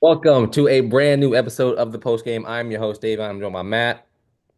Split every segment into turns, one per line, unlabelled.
Welcome to a brand new episode of the post game. I'm your host, Davion. I'm joined by Matt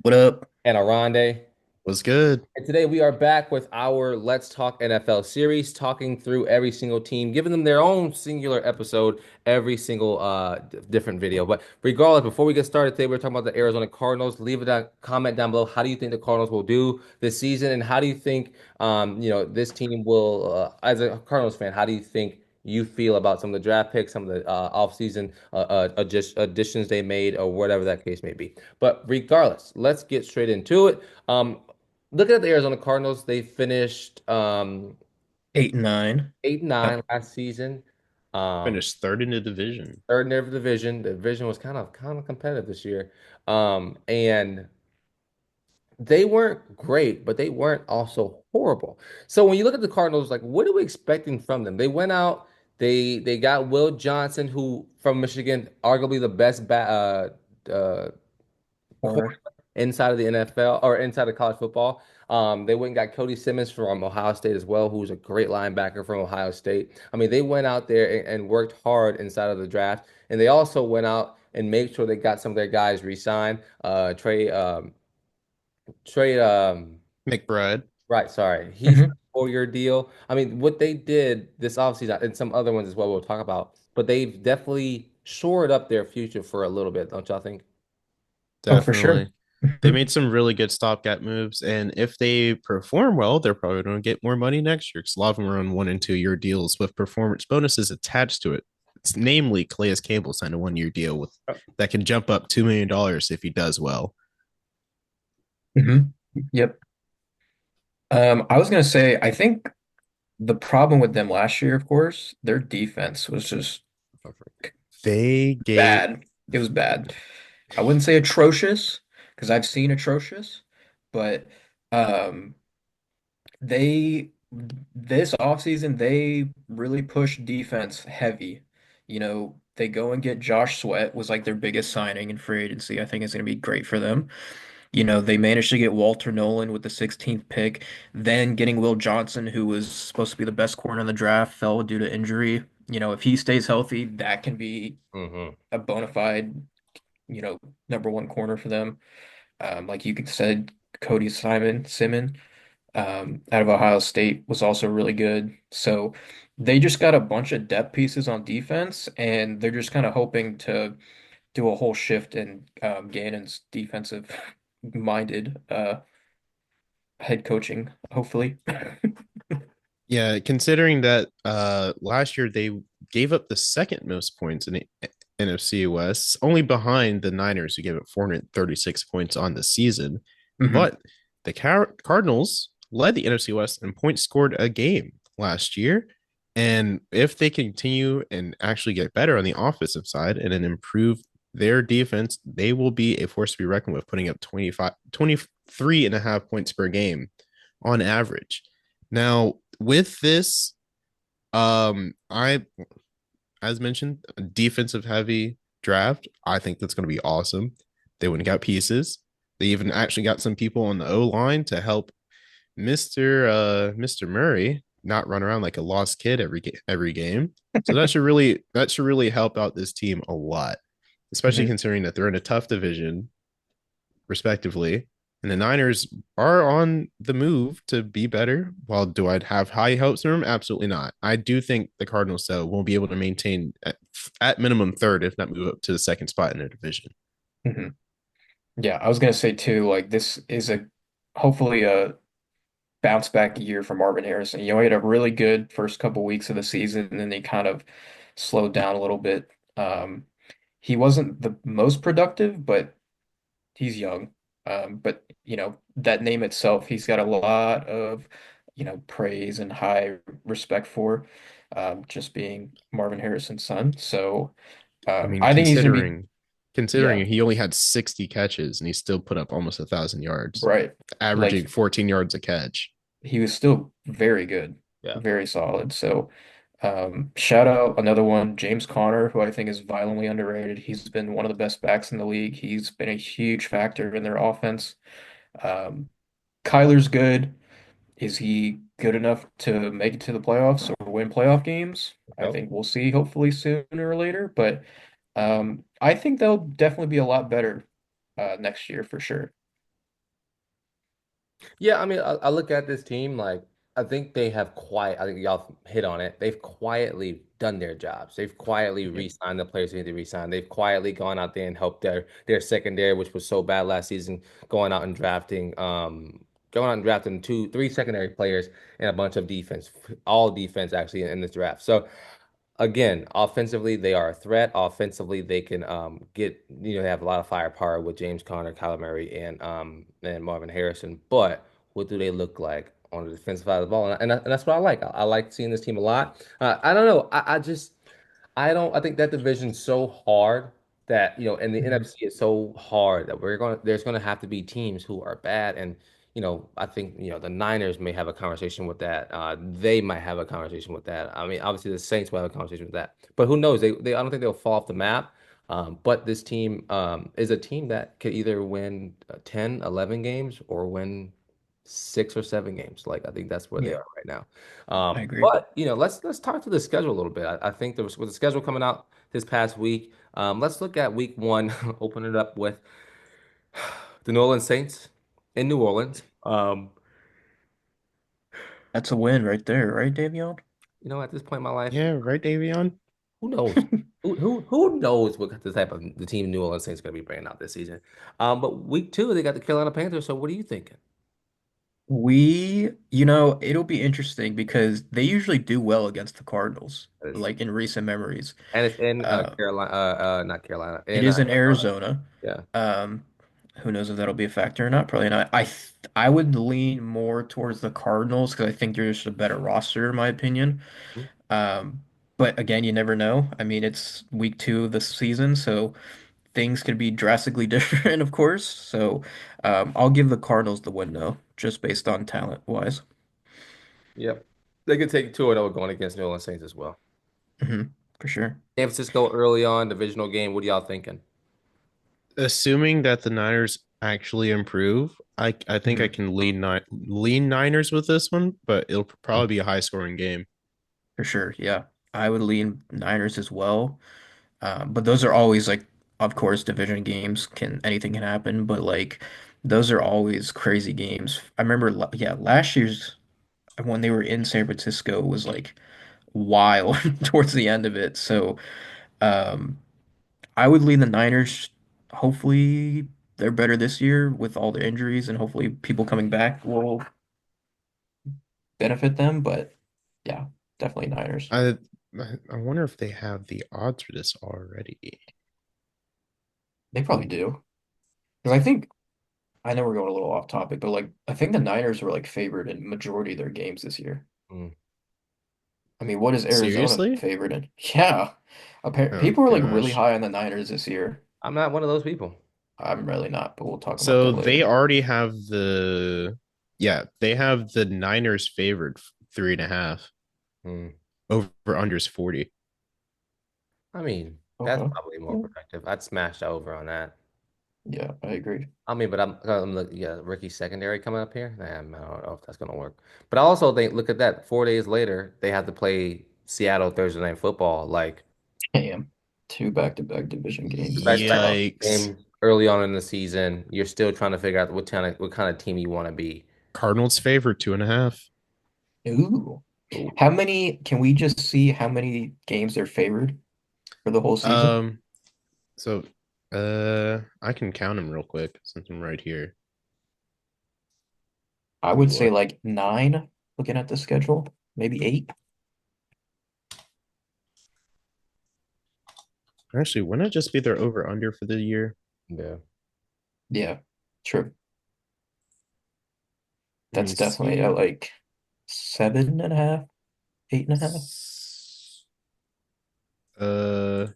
What up?
and Oronde.
Was good.
And today we are back with our Let's Talk NFL series, talking through every single team, giving them their own singular episode, every single different video. But regardless, before we get started today, we're talking about the Arizona Cardinals. Leave a comment down below. How do you think the Cardinals will do this season, and how do you think this team will? As a Cardinals fan, how do you think you feel about some of the draft picks, some of the offseason additions they made, or whatever that case may be? But regardless, let's get straight into it. Looking at the Arizona Cardinals, they finished
8-9.
8-9
Yep.
last season. Um,
Finished third in the division.
third in their division. The division was kind of competitive this year. And they weren't great, but they weren't also horrible. So when you look at the Cardinals, like what are we expecting from them? They went out, they got Will Johnson, who from Michigan, arguably the best corner
Corner.
inside of the NFL or inside of college football. They went and got Cody Simmons from Ohio State as well, who's a great linebacker from Ohio State. I mean, they went out there and worked hard inside of the draft, and they also went out and made sure they got some of their guys re-signed. Trey,
McBride.
right, sorry, he's a
hmm
4-year deal. I mean, what they did this offseason and some other ones as well, we'll talk about, but they've definitely shored up their future for a little bit, don't y'all think?
Oh, for sure.
Definitely. They
hmm
made some really good stopgap moves, and if they perform well, they're probably going to get more money next year because a lot of them are on 1 and 2 year deals with performance bonuses attached to it. It's namely Calais Campbell signed a 1 year deal with that can jump up $2 million if he does well.
hmm Yep. I was gonna say, I think the problem with them last year, of course, their defense was just
They gave
bad. It was bad. I wouldn't say atrocious, because I've seen atrocious, but um they this offseason they really pushed defense heavy. They go and get Josh Sweat was like their biggest signing in free agency. I think it's going to be great for them. They managed to get Walter Nolan with the 16th pick, then getting Will Johnson, who was supposed to be the best corner in the draft, fell due to injury. If he stays healthy, that can be
Hmm.
a bona fide, number one corner for them. Like you could said, Cody Simmons out of Ohio State was also really good. So they just got a bunch of depth pieces on defense, and they're just kind of hoping to do a whole shift in Gannon's defensive minded head coaching, hopefully.
Yeah, considering that last year they gave up the second most points in the NFC West, only behind the Niners who gave up 436 points on the season.
hmm
But the Cardinals led the NFC West in points scored a game last year. And if they continue and actually get better on the offensive side and then improve their defense, they will be a force to be reckoned with, putting up 23.5 points per game on average. Now, with this, I, as mentioned, a defensive heavy draft. I think that's going to be awesome. They went and got pieces. They even actually got some people on the O line to help Mr. Murray not run around like a lost kid every game. So that should really help out this team a lot, especially
hmm
considering that they're in a tough division respectively. And the Niners are on the move to be better. Well, do I have high hopes for them? Absolutely not. I do think the Cardinals, though, won't be able to maintain at minimum third, if not move up to the second spot in their division.
hmm Yeah, I was gonna say too, like this is a hopefully a bounce back year for Marvin Harrison. He had a really good first couple weeks of the season, and then he kind of slowed down a little bit. He wasn't the most productive, but he's young. But that name itself, he's got a lot of praise and high respect for, just being Marvin Harrison's son. So
I mean,
I think he's gonna be
considering
yeah,
he only had 60 catches and he still put up almost 1,000 yards,
right.
averaging
Like
14 yards a catch.
he was still very good,
Yeah.
very solid. So shout out another one, James Conner, who I think is violently underrated. He's been one of the best backs in the league. He's been a huge factor in their offense. Um, Kyler's good. Is he good enough to make it to the playoffs or win playoff games? I
Yep.
think we'll see hopefully sooner or later. But I think they'll definitely be a lot better next year for sure.
Yeah, I mean, I look at this team like I think they have quiet. I think y'all hit on it. They've quietly done their jobs. They've quietly
Yep.
re-signed the players they need to re-sign. They've quietly gone out there and helped their secondary, which was so bad last season, going out and drafting three secondary players and a bunch of defense, all defense actually in this draft. So again, offensively, they are a threat. Offensively, they can they have a lot of firepower with James Conner, Kyler Murray, and Marvin Harrison. But what do they look like on the defensive side of the ball? And that's what I like. I like seeing this team a lot. I don't know. I don't. I think that division's so hard that and the
Mhm.
NFC is so hard that there's gonna have to be teams who are bad, and I think the Niners may have a conversation with that. They might have a conversation with that. I mean, obviously the Saints will have a conversation with that, but who knows? I don't think they'll fall off the map. But this team is a team that could either win 10, 11 games or win 6 or 7 games. Like I think that's where they
Yeah,
are right now.
I agree.
But let's talk to the schedule a little bit. I think there was with the schedule coming out this past week. Let's look at week one. Open it up with the New Orleans Saints in New Orleans.
That's a win right there, right, Davion?
At this point in my life,
Yeah, right, Davion.
who knows? Who knows what the type of the team New Orleans Saints going to be bringing out this season? But week two they got the Carolina Panthers. So what are you thinking?
It'll be interesting because they usually do well against the Cardinals,
That is,
like in recent memories.
and it's in
Uh,
Carolina, not Carolina,
it
in
is in
Arizona.
Arizona.
Yeah.
Um, who knows if that'll be a factor or not? Probably not. I would lean more towards the Cardinals because I think they're just a better roster, in my opinion. Um, but again, you never know. I mean, it's week two of the season, so things could be drastically different, of course. So I'll give the Cardinals the win, though, just based on talent wise.
Yep. They could take 2-0 going against New Orleans Saints as well.
For sure.
San Francisco early on, divisional game. What are y'all thinking?
Assuming that the Niners actually improve, I think I
hmm
can lean Niners with this one, but it'll probably be a high scoring game.
For sure. Yeah. I would lean Niners as well. But those are always like, of course, division games anything can happen, but like those are always crazy games. I remember, yeah, last year's when they were in San Francisco was like wild towards the end of it. So um, I would lean the Niners. Hopefully, they're better this year with all the injuries, and hopefully, people coming back will benefit them. But yeah, definitely Niners.
I I wonder if they have the odds for this already.
They probably do. Because I know we're going a little off topic, but like I think the Niners were like favored in majority of their games this year.
Mm.
I mean, what is Arizona
Seriously?
favored in? Yeah.
Oh
People were like really
gosh.
high on the Niners this year.
I'm not one of those people.
I'm really not, but we'll talk about
So
that
they
later.
already have they have the Niners favored 3.5.
Mm.
Over unders 40.
I mean, that's
Okay.
probably more
Yeah,
productive. I'd smash over on that.
yeah, I agree.
I mean, but I'm looking, yeah, rookie secondary coming up here. Nah, I don't know if that's gonna work. But I also think, look at that. 4 days later, they have to play Seattle Thursday Night Football. Like
Damn. Two back-to-back division games. That's
back-to-back
tough.
Yikes.
games early on in the season. You're still trying to figure out what kind of team you want to be.
Cardinals favored 2.5.
Ooh.
Ooh.
Can we just see how many games they're favored for the whole season?
Um, so I can count them real quick since I'm right here.
I
If
would
you
say
want.
like nine, looking at the schedule, maybe eight.
Actually, wouldn't it just be their over under for the year?
Yeah.
Yeah, true.
Let me
That's definitely at
see.
like 7.5, 8.5.
S- Uh,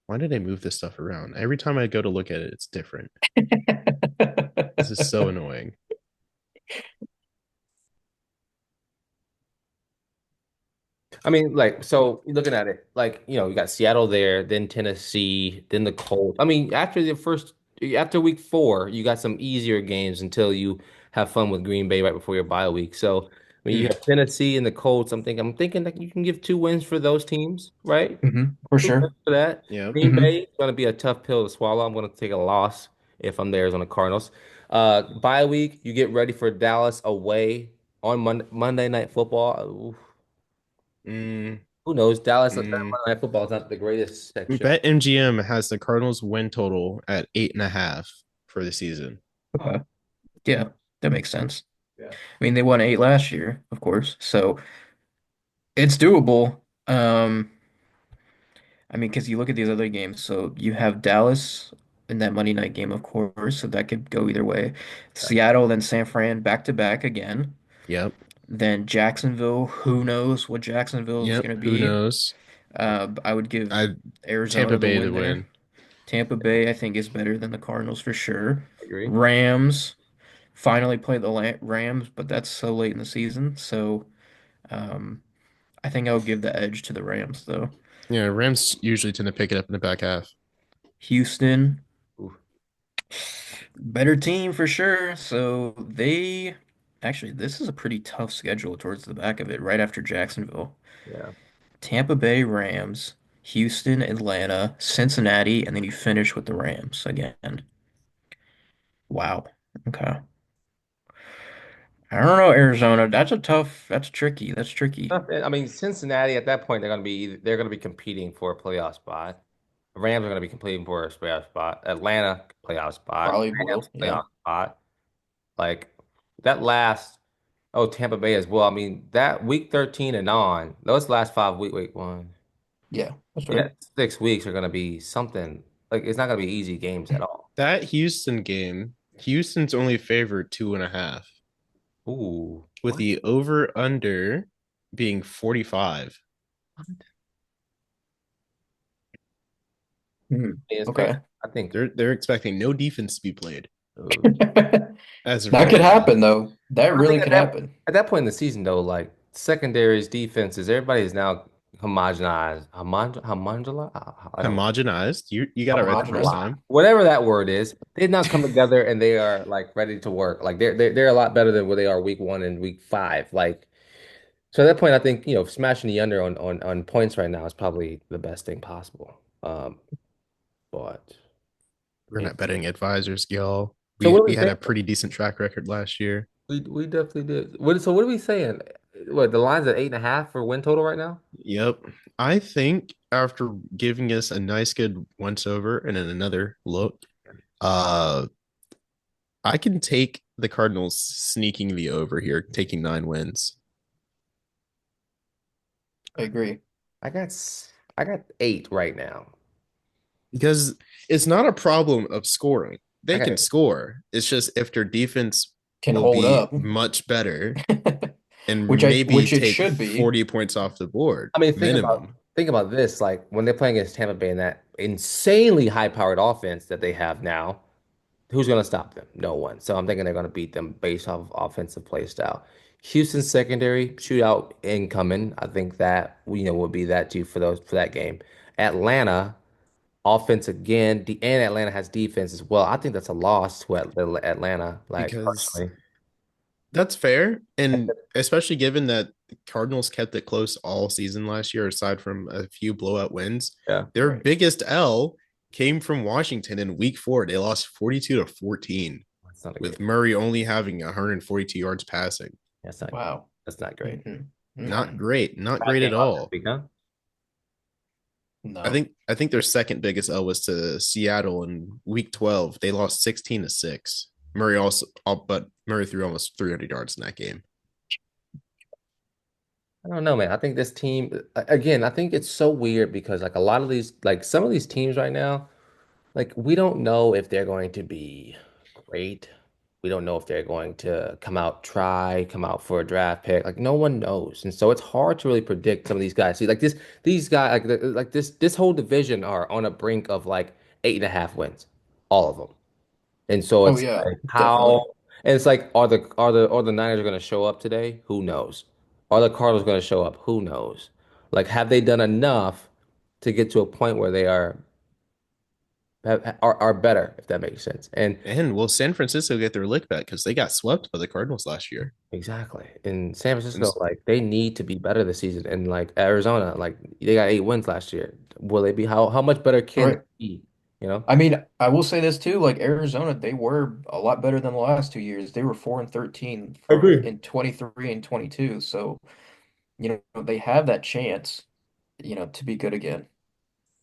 why did they move this stuff around? Every time I go to look at it, it's different. This is so annoying.
I mean, like, so you're looking at it, like, you got Seattle there, then Tennessee, then the Colts. I mean, after week four, you got some easier games until you have fun with Green Bay right before your bye week. So, I mean, you
Mm.
have Tennessee and the Colts. I'm thinking that you can give 2 wins for those teams, right?
For
2 wins
sure.
for that.
Yep.
Green Bay is going to be a tough pill to swallow. I'm going to take a loss if I'm the Arizona Cardinals. Bye week, you get ready for Dallas away on Monday Night Football. Oof,
Mm,
who knows? Dallas Monday
mm.
Night Football is not the greatest section.
BetMGM has the Cardinals win total at 8.5 for the season.
Okay. Yeah, that makes sense.
Yeah.
I mean, they won 8 last year, of course, so it's doable. I mean, because you look at these other games, so you have Dallas in that Monday night game, of course, so that could go either way. Seattle, then San Fran, back to back again.
Yep.
Then Jacksonville, who knows what Jacksonville is
Yep.
going to
Who
be.
knows?
I would give
I Tampa
Arizona the
Bay to
win there.
win.
Tampa Bay, I think, is better than the Cardinals for sure.
I agree.
Rams finally played the Rams, but that's so late in the season. So um, I think I'll give the edge to the Rams, though.
Yeah, Rams usually tend to pick it up in the back half.
Houston,
Oof.
better team for sure. So they actually, this is a pretty tough schedule towards the back of it, right after Jacksonville.
Yeah.
Tampa Bay Rams, Houston, Atlanta, Cincinnati, and then you finish with the Rams again. Wow. Okay. I don't know, Arizona. That's tricky. That's tricky.
I mean, Cincinnati at that point they're going to be competing for a playoff spot. The Rams are going to be competing for a playoff spot. Atlanta playoff spot.
Probably will.
Rams
Yeah.
playoff spot. Like that last oh Tampa Bay as well. I mean that week 13 and on those last 5 week wait one
Yeah, that's
yeah
right.
6 weeks are going to be something like it's not going to be easy games at all.
That Houston game, Houston's only favored 2.5,
Ooh,
with
what?
the over under being 45.
Hmm.
It's crazy.
Okay.
I think
They're expecting no defense to be played
That
as of
could
right now.
happen though. That
I
really
think
could happen.
at that point in the season, though, like secondaries, defenses, everybody is now homogenized. Homogenize? I don't
Homogenized. You got it right the first
Homogenized.
time.
whatever that word is. They've now come together and they are like ready to work. Like they're a lot better than where they are week 1 and week 5. Like so at that point, I think smashing the under on points right now is probably the best thing possible. But
We're
yeah.
not betting advisors, y'all.
So what
We
are we
we had
saying?
a pretty decent track record last year.
We definitely did. So what are we saying? What the line's at 8.5 for win total right now?
Yep. I think after giving us a nice good once over and then another look, uh I can take the Cardinals sneaking the over here, taking 9 wins.
I agree.
I got 8 right now.
Because it's not a problem of scoring.
I
They
got
can score. It's just if their defense
Can
will
hold
be
up.
much better and maybe
Which it
take
should be.
40 points off the board
I mean,
minimum.
think about this. Like when they're playing against Tampa Bay and that insanely high-powered offense that they have now, who's going to stop them? No one. So I'm thinking they're going to beat them based off of offensive play style. Houston secondary shootout incoming. I think that would be that too for that game. Atlanta offense again, and Atlanta has defense as well. I think that's a loss to Atlanta. Like
Because
personally,
that's fair. And especially given that the Cardinals kept it close all season last year, aside from a few blowout wins.
yeah,
Their
Right.
biggest L came from Washington in week 4. They lost 42-14,
that's not a great.
with Murray only having 142 yards passing.
That's not great.
Wow.
That's not great.
hmm
Not
No.
great. Not
Bad
great
game
at
off this
all.
week, huh?
No.
I think their second biggest L was to Seattle in week 12. They lost 16-6. But Murray threw almost 300 yards in that game.
I don't know, man. I think this team, again, I think it's so weird because like a lot of these, like some of these teams right now, like we don't know if they're going to be great. We don't know if they're going to come out for a draft pick. Like no one knows, and so it's hard to really predict some of these guys. See, like these guys, like this whole division are on a brink of like 8.5 wins, all of them. And so
Oh
it's
yeah,
like
definitely.
how, and it's like are the Niners going to show up today? Who knows? Are the Cardinals going to show up? Who knows? Like have they done enough to get to a point where they are? are better, if that makes sense. And
And will San Francisco get their lick back because they got swept by the Cardinals last year?
exactly. In San
And
Francisco, like they need to be better this season. And like Arizona, like they got 8 wins last year. Will they be how much better can they
Right.
be? You know?
I mean, I will say this too, like Arizona, they were a lot better than the last 2 years. They were 4-13
I
from
agree.
in 23 and 22. So, they have that chance, to be good again.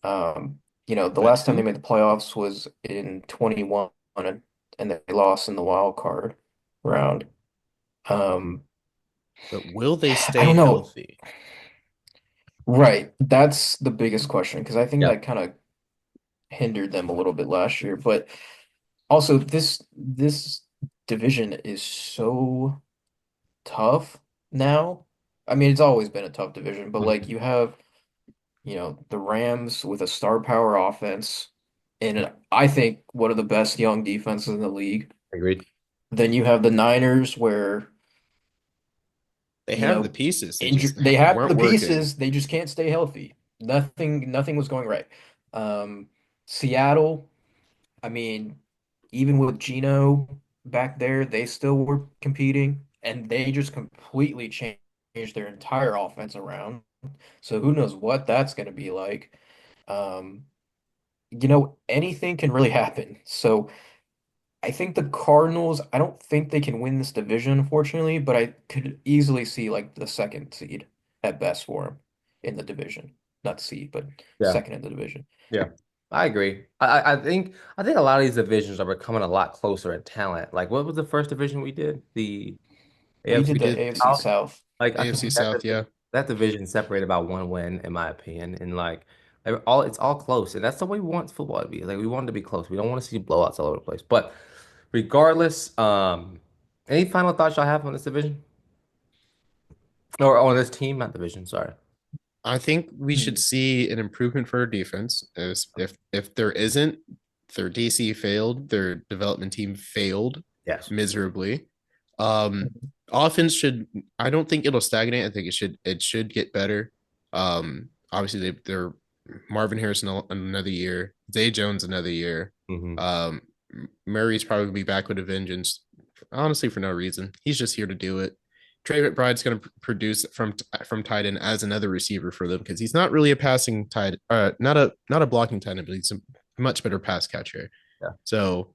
The
but
last time they
who?
made the playoffs was in 21 and they lost in the wild card round. Um,
But will they
I
stay
don't know.
healthy?
Right. That's the biggest question because I think
Yeah.
that kind of hindered them a little bit last year. But also this division is so tough now. I mean, it's always been a tough division, but like
Mhm.
you have, the Rams with a star power offense and I think one of the best young defenses in the league.
Agreed.
Then you have the Niners where,
They have the pieces. They just
they have
weren't
the
working.
pieces, they just can't stay healthy. Nothing was going right. Um, Seattle, I mean, even with Geno back there, they still were competing, and they just completely changed their entire offense around. So who knows what that's going to be like. Um, anything can really happen. So I think the Cardinals, I don't think they can win this division, unfortunately, but I could easily see like the second seed at best for them in the division. Not seed, but
Yeah.
second in the division.
Yeah. I agree. I think a lot of these divisions are becoming a lot closer in talent. Like what was the first division we did? The
We
AFC
did
We
the
did
AFC
South.
South.
Like I
AFC
think
South, yeah.
that division separated about 1 win in my opinion, and like all it's all close, and that's the way we want football to be. Like we want it to be close. We don't want to see blowouts all over the place. But regardless, any final thoughts y'all have on this division or on this team, not division? Sorry.
I think we should
Hmm.
see an improvement for our defense. As if there isn't, their DC failed, their development team failed
Yes.
miserably. Um, Offense should. I don't think it'll stagnate. I think it should get better. Obviously they're Marvin Harrison another year, Zay Jones another year.
Hmm.
Um, Murray's probably be back with a vengeance. Honestly, for no reason. He's just here to do it. Trey McBride's going to produce from tight end as another receiver for them because he's not really a passing tight, not a blocking tight end, but he's a much better pass catcher.
Yeah.
So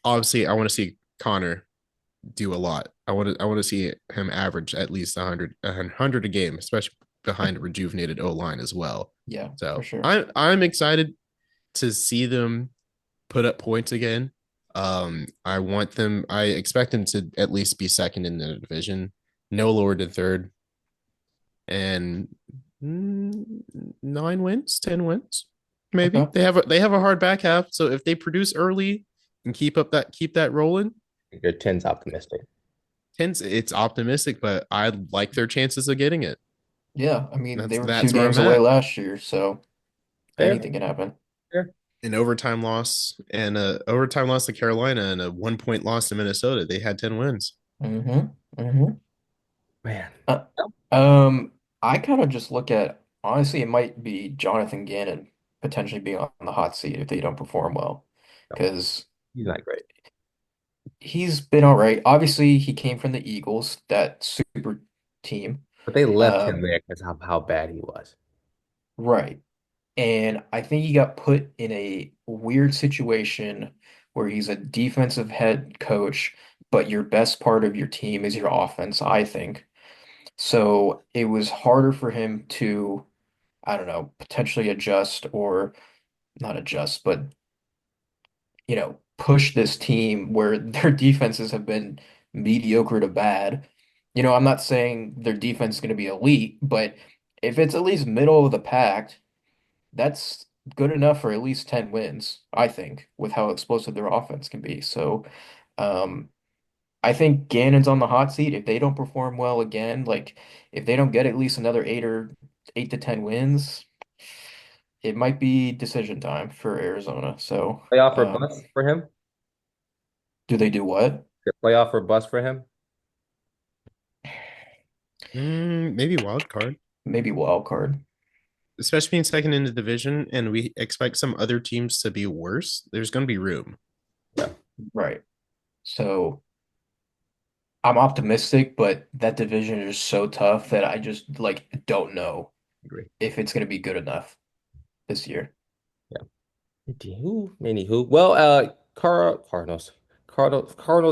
obviously, I want to see Connor do a lot. I want to see him average at least 100 a game, especially behind a rejuvenated O line as well.
Yeah, for
So
sure.
I'm excited to see them put up points again. I expect them to at least be second in the division, no lower than third, and 9 wins, 10 wins, maybe.
Okay.
They have a hard back half, so if they produce early and keep that rolling,
Your 10's optimistic.
it's optimistic, but I like their chances of getting it.
Yeah, I mean,
That's
they were two
that's where I'm
games away
at.
last year, so
Fair,
anything can happen.
fair.
An overtime loss to Carolina and a 1 point loss to Minnesota. They had 10 wins.
Mm-hmm. Mm-hmm.
Man.
Uh, um, I kind of just look at honestly, it might be Jonathan Gannon potentially being on the hot seat if they don't perform well,
No,
because
he's not great.
he's been all right. Obviously, he came from the Eagles, that super team.
But they left him
Um,
there because how bad he was.
right. And I think he got put in a weird situation where he's a defensive head coach, but your best part of your team is your offense, I think. So it was harder for him to, I don't know, potentially adjust or not adjust, but push this team where their defenses have been mediocre to bad. I'm not saying their defense is going to be elite, but if it's at least middle of the pack, that's good enough for at least 10 wins, I think, with how explosive their offense can be. So, um, I think Gannon's on the hot seat. If they don't perform well again, like if they don't get at least another 8 to 10 wins, it might be decision time for Arizona. So,
Playoff or bust for him?
do they do what?
The playoff or bust for him?
Maybe wild card.
Maybe wild card.
especially being second in the division, and we expect some other teams to be worse, there's going to be room.
Yeah,
Right. So I'm optimistic, but that division is so tough that I just like don't know
Agree.
if it's gonna be good enough this year.
yeah. Anywho. Well, Cardinals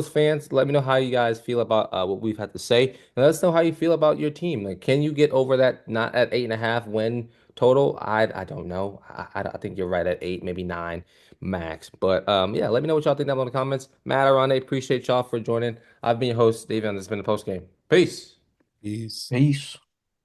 fans, let me know how you guys feel about what we've had to say, and let us know how you feel about your team. Like, can you get over that not at 8.5 win total? I don't know. I think you're right at 8, maybe 9 max. But yeah, let me know what y'all think down below in the comments. Matt, Oronde, appreciate y'all for joining. I've been your host, Davion. This has been the post game. Peace.
Peace.
Peace.